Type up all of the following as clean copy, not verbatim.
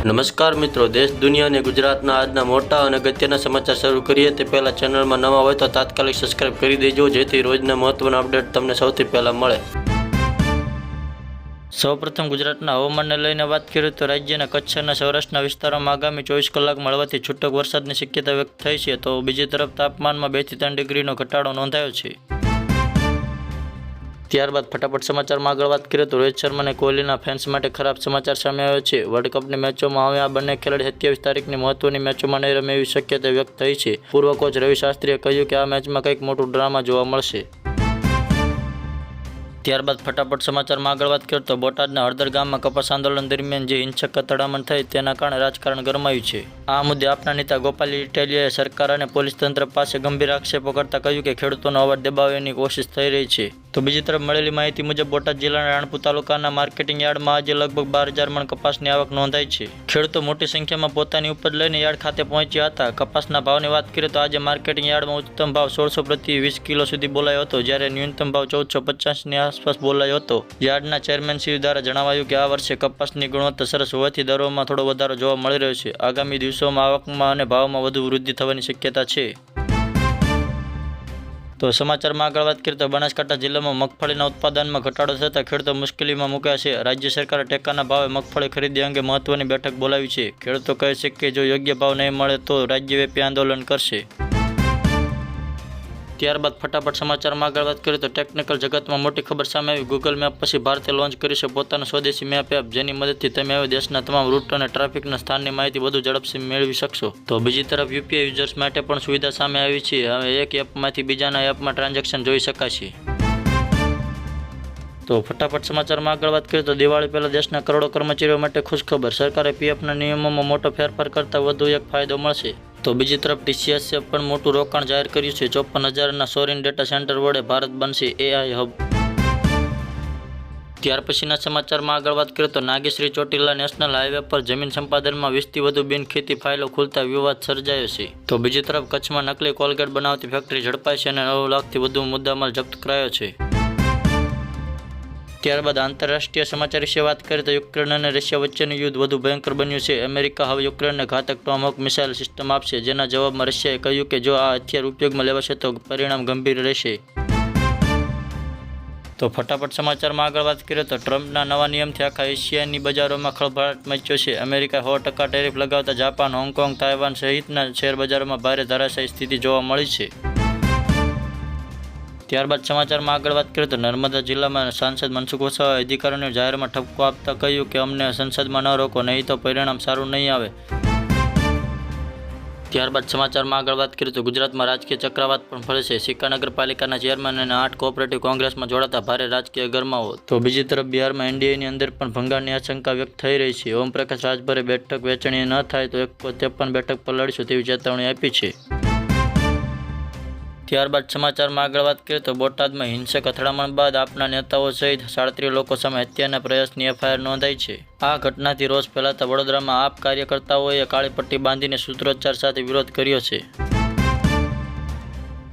નમસ્કાર મિત્રો, દેશ દુનિયા અને ગુજરાતના આજના મોટા અને અગત્યના સમાચાર શરૂ કરીએ તે પહેલાં ચેનલમાં નવા હોય તો તાત્કાલિક સબસ્ક્રાઇબ કરી દેજો, જેથી રોજના મહત્વના અપડેટ તમને સૌથી પહેલાં મળે. સૌપ્રથમ ગુજરાતના હવામાનને લઈને વાત કરીએ તો રાજ્યના કચ્છ અને સૌરાષ્ટ્રના વિસ્તારોમાં આગામી 24 કલાકમાં હળવાથી છૂટક વરસાદની શક્યતા વ્યક્ત થઈ છે. તો બીજી તરફ તાપમાનમાં 2 થી 3 ડિગ્રીનો ઘટાડો નોંધાયો છે. ત્યારબાદ ફટાફટ સમાચારમાં આગળ વાત કરીએ તો રોહિત શર્મા અને કોહલીના ફેન્સ માટે ખરાબ સમાચાર સામે આવ્યા છે. વર્લ્ડ કપની મેચોમાં હવે આ બંને ખેલાડી 27 તારીખની મહત્વની મેચોમાં નહીં રમે એવી શક્યતા વ્યક્ત થઈ છે. પૂર્વ કોચ રવિ શાસ્ત્રીએ કહ્યું કે આ મેચમાં કંઈક મોટું ડ્રામા જોવા મળશે. ત્યારબાદ ફટાફટ સમાચારમાં આગળ વાત કરીએ તો બોટાદના હળદર ગામમાં કપાસ આંદોલન દરમિયાન જે હિંસક અથડામણ થઈ તેના કારણે રાજકારણ ગરમાયું છે. આ મુદ્દે આપના નેતા ગોપાલ ઇટાલિયાએ સરકાર અને પોલીસ તંત્ર પાસે ગંભીર આક્ષેપો કરતા કહ્યું કે ખેડૂતોનો અવાજ દબાવવાની કોશિશ થઈ રહી છે. તો બીજી તરફ મળેલી માહિતી મુજબ બોટાદ જિલ્લાના રાણપુર તાલુકાના માર્કેટિંગ યાર્ડમાં આજે લગભગ 12,000 મણ કપાસની આવક નોંધાઈ છે. ખેડૂતો મોટી સંખ્યામાં પોતાની ઉપજ લઈને યાર્ડ ખાતે પહોંચ્યા હતા. કપાસના ભાવની વાત કરીએ તો આજે માર્કેટિંગ યાર્ડમાં ઉચ્ચતમ ભાવ 1600 પ્રતિ 20 કિલો સુધી બોલાયો હતો, જ્યારે ન્યૂનતમ ભાવ 1450ની આસપાસ બોલાયો હતો. યાર્ડના ચેરમેન શ્રી દ્વારા જણાવાયું કે આ વર્ષે કપાસની ગુણવત્તા સરસ હોવાથી દરોમાં થોડો વધારો જોવા મળી રહ્યો છે. આગામી દિવસોમાં આવકમાં અને ભાવમાં વધુ વૃદ્ધિ થવાની શક્યતા છે. તો સમાચારમાં આગળ વાત કરીએ તો બનાસકાંઠા જિલ્લામાં મગફળીના ઉત્પાદનમાં ઘટાડો થતાં ખેડૂતો મુશ્કેલીમાં મુકાયા છે. રાજ્ય સરકારે ટેકાના ભાવે મગફળી ખરીદી અંગે મહત્વની બેઠક બોલાવી છે. ખેડૂતો કહે છે કે જો યોગ્ય ભાવ નહીં મળે તો રાજ્યવ્યાપી આંદોલન કરશે. ત્યારબાદ ફટાફટ સમાચારમાં આગળ વાત કરીએ તો ટેકનિકલ જગતમાં મોટી ખબર સામે આવી. ગૂગલ મેપ પછી ભારતે લોન્ચ કર્યું છે પોતાનું સ્વદેશી મેપ એપ, જેની મદદથી તમે હવે દેશના તમામ રૂટ અને ટ્રાફિકના સ્થાનની માહિતી વધુ ઝડપથી મેળવી શકશો. તો બીજી તરફ યુપીઆઈ યુઝર્સ માટે પણ સુવિધા સામે આવી છે. હવે એક એપમાંથી બીજાના એપમાં ટ્રાન્ઝેક્શન જોઈ શકાશે. તો ફટાફટ સમાચારમાં આગળ વાત કરીએ તો દિવાળી પહેલા દેશના કરોડો કર્મચારીઓ માટે ખુશખબર. સરકારે પીએફના નિયમોમાં મોટો ફેરફાર કરતા વધુ એક ફાયદો મળશે. તો બીજી તરફ ટીસીએસે પણ મોટું રોકાણ જાહેર કર્યું છે. 54,000ના સોવરિન ડેટા સેન્ટર વડે ભારત બનશે એઆઈ હબ. ત્યાર પછીના સમાચારમાં આગળ વાત કરીએ તો નાગેશ્રી ચોટીલા નેશનલ હાઈવે પર જમીન સંપાદનમાં 20થી વધુ બિનખેતી ફાઇલો ખુલતા વિવાદ સર્જાયો છે. તો બીજી તરફ કચ્છમાં નકલી કોલગેટ બનાવતી ફેક્ટરી ઝડપાઈ છે અને 9 લાખથી વધુ મુદ્દામાલ જપ્ત કરાયો છે. ત્યારબાદ આંતરરાષ્ટ્રીય સમાચાર વિશે વાત કરીએ તો યુક્રેન અને રશિયા વચ્ચેનું યુદ્ધ વધુ ભયંકર બન્યું છે. અમેરિકા હવે યુક્રેનને ઘાતક ટોમહોક મિસાઇલ સિસ્ટમ આપશે, જેના જવાબમાં રશિયાએ કહ્યું કે જો આ હથિયાર ઉપયોગમાં લેવાશે તો પરિણામ ગંભીર રહેશે. તો ફટાફટ સમાચારમાં આગળ વાત કરીએ તો ટ્રમ્પના નવા નિયમથી આખા એશિયાની બજારોમાં ખળભળાટ મચ્યો છે. અમેરિકા 100% ટેરિફ લગાવતા જાપાન, હોંગકોંગ, તાઇવાન સહિતના શેર બજારોમાં ભારે ધરાશાયી સ્થિતિ જોવા મળી છે. ત્યારબાદ સમાચારમાં આગળ વાત કરીએ તો નર્મદા જિલ્લામાં સાંસદ મનસુખ વસાવાએ અધિકારીઓને જાહેરમાં ઠપકો આપતા કહ્યું કે અમને સંસદમાં ન રોકો, નહીં તો પરિણામ સારું નહીં આવે. ત્યારબાદ સમાચારમાં આગળ વાત કરીએ તો ગુજરાતમાં રાજકીય ચક્રાવાત પણ ફરે છે. સિક્કા નગરપાલિકાના ચેરમેન અને 8 કોઓપરેટિવ કોંગ્રેસમાં જોડાતા ભારે રાજકીય ગરમાવો. તો બીજી તરફ બિહારમાં એનડીએની અંદર પણ ભંગાણની આશંકા વ્યક્ત થઈ રહી છે. ઓમપ્રકાશ રાજભરે બેઠક વહેંચણી ન થાય તો 153 બેઠક પર લડશું તેવી ચેતવણી આપી છે. ત્યારબાદ સમાચારમાં આગળ વાત કરીએ તો બોટાદમાં હિંસક અથડામણ બાદ આપના નેતાઓ સહિત 37 લોકો સામે હત્યાના પ્રયાસની એફઆઈઆર નોંધાઈ છે. આ ઘટનાથી રોષ ફેલાતા વડોદરામાં આપ કાર્યકર્તાઓએ કાળી પટ્ટી બાંધીને સૂત્રોચ્ચાર સાથે વિરોધ કર્યો છે.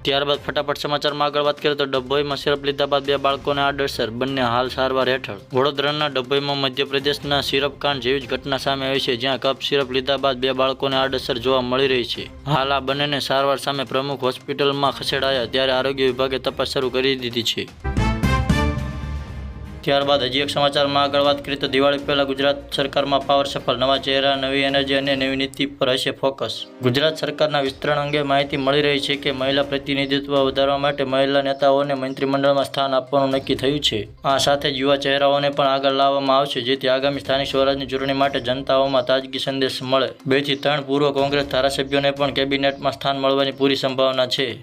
ત્યારબાદ ફટાફટ સમાચારમાં આગળ વાત કરીએ તો ડભોઈમાં સિરપ લીધા બાદ 2 બાળકોને આડઅસર, બંને હાલ સારવાર હેઠળ. વડોદરાના ડભોઈમાં મધ્યપ્રદેશના સિરપકાંડ જેવી જ ઘટના સામે આવી છે, જ્યાં કપ સિરપ લીધા બાદ 2 બાળકોને આડઅસર જોવા મળી રહી છે. હાલ આ બંનેને સારવાર સામે પ્રમુખ હોસ્પિટલમાં ખસેડાયા, ત્યારે આરોગ્ય વિભાગે તપાસ શરૂ કરી દીધી છે. ત્યારબાદ હજી એક સમાચારમાં આગળ વાત કરીએ તો દિવાળી પહેલા ગુજરાત સરકારમાં પાવર સફળ, નવા ચહેરા, નવી એનર્જી અને નવી નીતિ પર હશે ફોકસ. ગુજરાત સરકારના વિસ્તરણ અંગે માહિતી મળી રહી છે કે મહિલા પ્રતિનિધિત્વ વધારવા માટે મહિલા નેતાઓને મંત્રીમંડળમાં સ્થાન આપવાનું નક્કી થયું છે. આ સાથે જ યુવા ચહેરાઓને પણ આગળ લાવવામાં આવશે, જેથી આગામી સ્થાનિક સ્વરાજની ચૂંટણી માટે જનતાઓમાં તાજગી સંદેશ મળે. 2 થી 3 પૂર્વ કોંગ્રેસ ધારાસભ્યોને પણ કેબિનેટમાં સ્થાન મળવાની પૂરી સંભાવના છે.